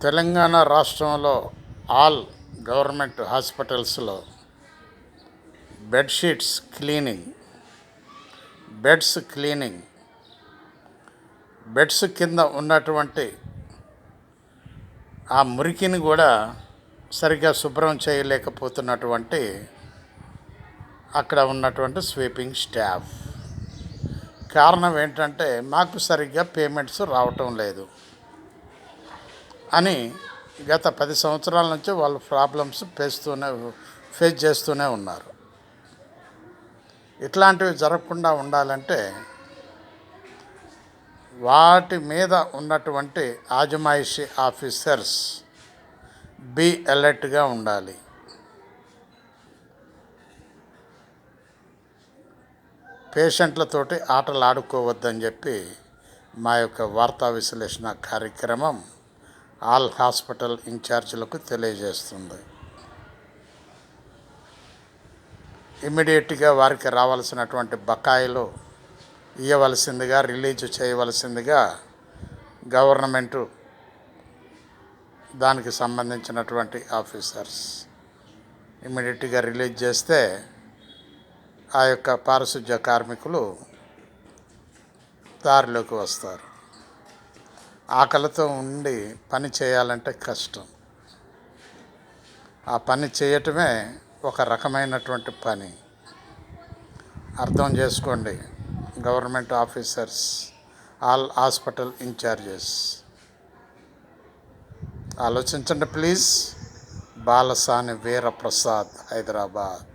తెలంగాణ రాష్ట్రంలో all government హాస్పిటల్స్లో bedsheets cleaning, beds కింద ఉన్నటువంటి ఆ మురికిని కూడా సరిగ్గా శుభ్రం చేయలేకపోతున్నటువంటి అక్కడ ఉన్నటువంటి స్వీపింగ్ స్టాఫ్. కారణం ఏంటంటే మాకు సరిగ్గా పేమెంట్స్ రావటం లేదు అని గత 10 సంవత్సరాల నుంచి వాళ్ళు ప్రాబ్లమ్స్ ఫేస్ చేస్తూనే ఉన్నారు. ఇట్లాంటివి జరగకుండా ఉండాలంటే వాటి మీద ఉన్నటువంటి ఆజమాయిషీ ఆఫీసర్స్ బీ అలర్ట్గా ఉండాలి. పేషెంట్లతోటి ఆటలు ఆడుకోవద్దని చెప్పి మా యొక్క వార్తా విశ్లేషణ కార్యక్రమం ఆల్ హాస్పిటల్ ఇన్ఛార్జీలకు తెలియజేస్తుంది. ఇమ్మీడియట్గా వారికి రావాల్సినటువంటి బకాయిలు ఇవ్వవలసిందిగా, రిలీజ్ చేయవలసిందిగా గవర్నమెంటు దానికి సంబంధించినటువంటి ఆఫీసర్స్ ఇమ్మీడియట్గా రిలీజ్ చేస్తే ఆ యొక్క పారిశుధ్య కార్మికులు దారిలోకి వస్తారు. ఆకలితో ఉండి పని చేయాలంటే కష్టం. ఆ పని చేయటమే ఒక రకమైనటువంటి పని. అర్థం చేసుకోండి government officers, all hospital in-charges, ఆలోచించండి ప్లీజ్. బాలసాని వీరప్రసాద్, హైదరాబాద్.